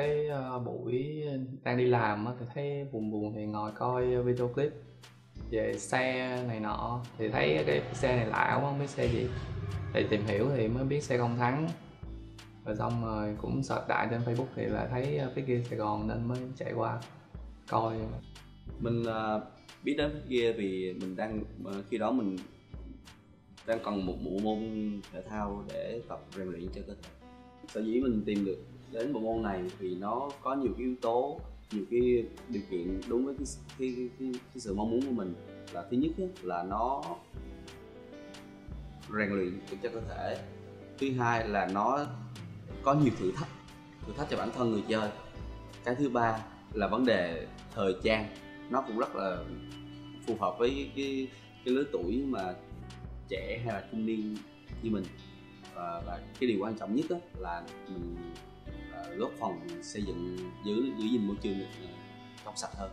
cái buổi đang đi làm á, thì thấy buồn buồn thì ngồi coi video clip về xe này nọ, thì thấy cái xe này lạ quá, không biết xe gì, thì tìm hiểu thì mới biết xe Công Thắng. Rồi xong rồi cũng search đại trên Facebook thì là thấy Fixed Gear Sài Gòn nên mới chạy qua coi. Mình biết đến Fixed Gear vì mình đang khi đó mình đang cần một bộ môn thể thao để tập rèn luyện cho cơ thể. Sở dĩ mình tìm được đến bộ môn này vì nó có nhiều cái yếu tố, nhiều cái điều kiện đúng với cái sự mong muốn của mình. Là thứ nhất là nó rèn luyện cho cơ thể, thứ hai là nó có nhiều thử thách cho bản thân người chơi, cái thứ ba là vấn đề thời trang, nó cũng rất là phù hợp với cái lứa tuổi mà trẻ hay là trung niên như mình. Và cái điều quan trọng nhất là mình góp phần xây dựng giữ gìn môi trường trong sạch hơn.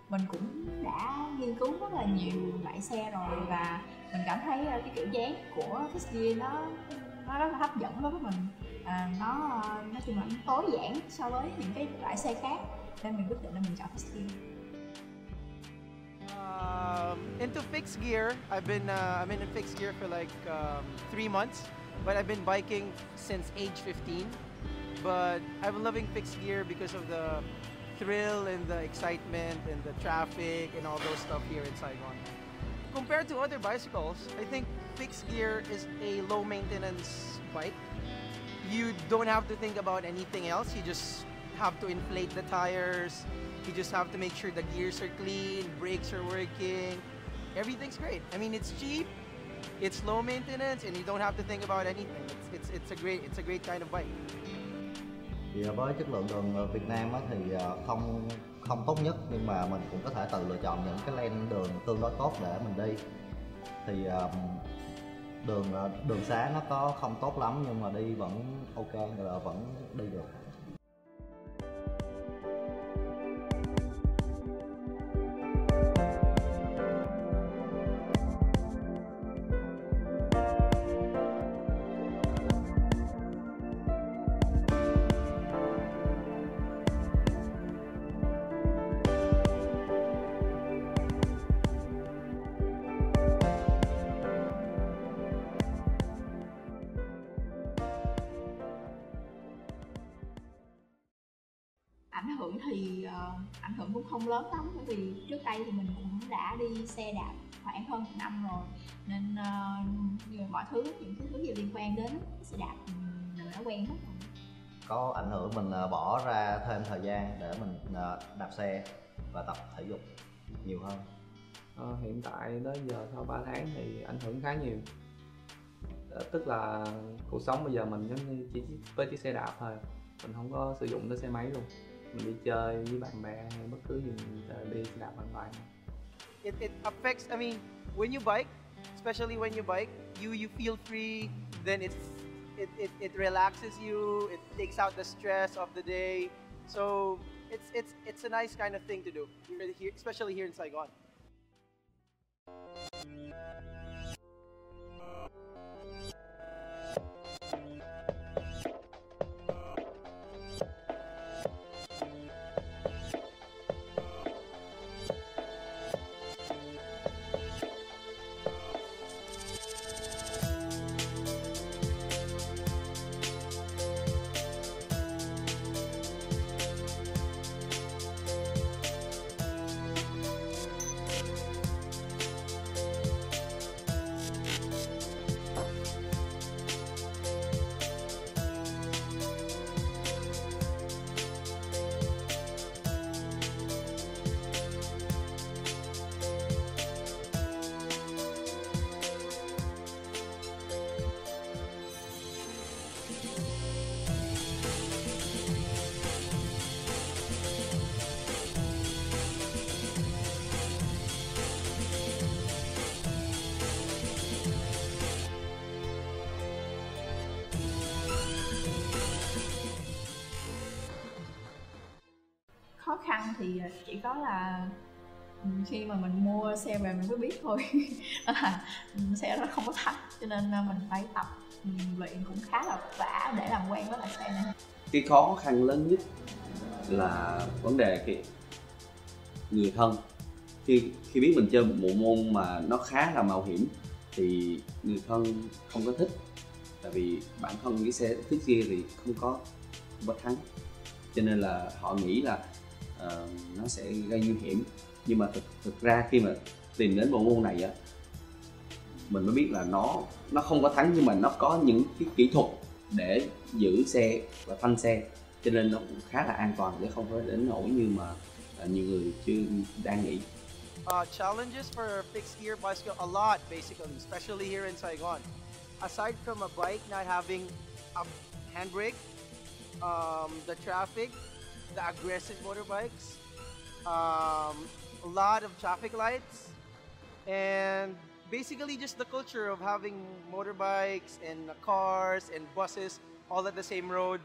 Mình cũng đã nghiên cứu rất là nhiều loại xe rồi và mình cảm thấy cái kiểu dáng của Fixed Gear nó rất là hấp dẫn đối với mình. Nó nói chung là nó tối giản so với những cái loại xe khác nên mình quyết định là mình chọn Fixed Gear. Into Fixed Gear, I've been in Fixed Gear for like 3 months, but I've been biking since age 15. But I've been loving Fixed Gear because of the thrill and the excitement and the traffic and all those stuff here in Saigon. Compared to other bicycles, I think Fixed Gear is a low maintenance bike. You don't have to think about anything else. You just have to inflate the tires. You just have to make sure the gears are clean, brakes are working. Everything's great. I mean, it's cheap, it's low maintenance, and you don't have to think about anything. It's a great kind of bike. Thì với chất lượng đường Việt Nam thì không tốt nhất, nhưng mà mình cũng có thể tự lựa chọn những cái lane đường tương đối tốt để mình đi. Thì đường xá nó có không tốt lắm nhưng mà đi vẫn ok, là vẫn đi được. Ảnh hưởng cũng không lớn lắm, bởi vì trước đây thì mình cũng đã đi xe đạp khoảng hơn 1 năm rồi nên mọi thứ, những cái thứ gì liên quan đến xe đạp mình đã quen hết rồi. Có ảnh hưởng mình bỏ ra thêm thời gian để mình đạp xe và tập thể dục nhiều hơn. Hiện tại tới giờ sau 3 tháng thì ảnh hưởng khá nhiều. Tức là cuộc sống bây giờ mình giống như chỉ với chiếc xe đạp thôi, mình không có sử dụng tới xe máy luôn. Mình đi chơi với bạn bè hay bất cứ gì mình đi xe đạp hoàn toàn. It affects, I mean, when you bike, especially when you bike, you feel free, then it relaxes you, it takes out the stress of the day. So it's a nice kind of thing to do, here, especially here in Saigon. Khó khăn thì chỉ có là khi mà mình mua xe về mình mới biết thôi. Đó là xe nó không có thắng, cho nên mình phải tập luyện cũng khá là vất vả để làm quen với lại xe này. Cái khó khăn lớn nhất là vấn đề cái người thân. Khi biết mình chơi một bộ môn mà nó khá là mạo hiểm thì người thân không có thích, tại vì bản thân cái xe fixed gear thì không có thắng, cho nên là họ nghĩ là nó sẽ gây nguy hiểm. Nhưng mà thực ra khi mà tìm đến bộ môn này á, mình mới biết là nó không có thắng, nhưng mà nó có những cái kỹ thuật để giữ xe và phanh xe, cho nên nó cũng khá là an toàn, chứ không có đến nỗi như mà nhiều người chưa đang nghĩ. Challenges for fixed gear bicycle a lot, basically, especially here in Saigon. Aside from a bike not having a handbrake, the traffic, the aggressive motorbikes, a lot of traffic lights, and basically just the culture of having motorbikes and cars and buses all at the same road.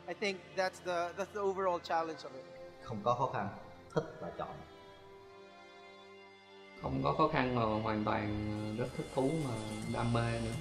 I think that's the overall challenge of it. Không có khó khăn, thích là chọn. Không có khó khăn mà hoàn toàn rất thích thú mà đam mê nữa.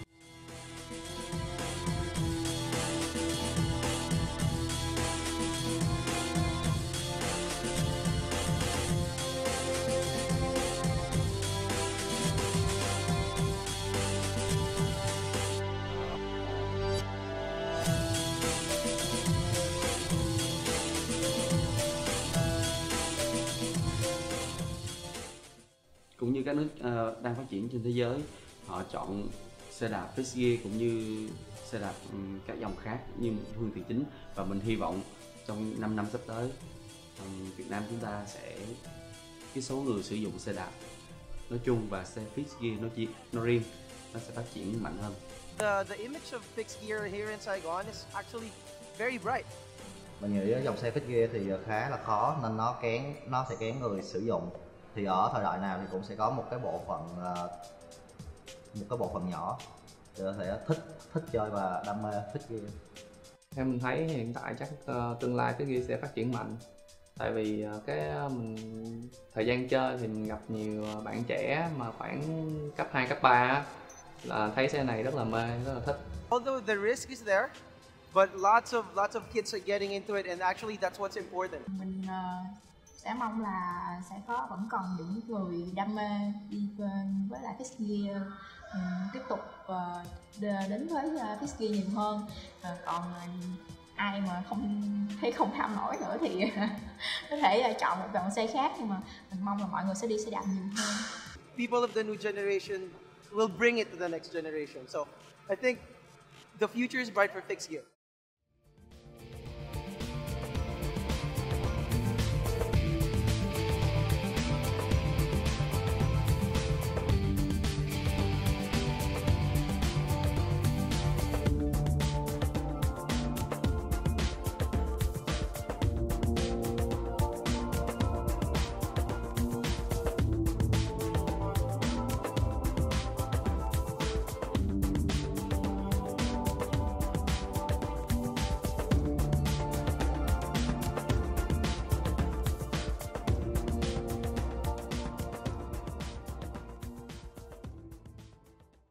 Cũng như các nước đang phát triển trên thế giới, họ chọn xe đạp fixed gear cũng như xe đạp các dòng khác như phương tiện chính, và mình hy vọng trong 5 năm sắp tới Việt Nam chúng ta sẽ cái số người sử dụng xe đạp nói chung và xe fixed gear nói riêng nó sẽ phát triển mạnh hơn. The image of fixed gear here in Saigon is actually very bright. Mình nghĩ dòng xe fixed gear thì khá là khó nên nó sẽ kén người sử dụng. Thì ở thời đại nào thì cũng sẽ có một cái bộ phận nhỏ để có thể thích chơi và đam mê fixed gear. Theo mình thấy hiện tại chắc tương lai cái gear sẽ phát triển mạnh, tại vì thời gian chơi thì mình gặp nhiều bạn trẻ mà khoảng cấp 2, cấp 3 á, là thấy xe này rất là mê, rất là thích. Although the risk is there, but lots of kids are getting into it, and actually that's what's important. Mình sẽ mong là vẫn còn những người đam mê đi với lại fixed gear tiếp tục đến với fixed gear nhiều hơn. Còn ai mà không tham nổi nữa thì có thể chọn một dòng xe khác, nhưng mà mình mong là mọi người sẽ đi xe đạp nhiều hơn. People of the new generation will bring it to the next generation. So I think the future is bright for fixed gear.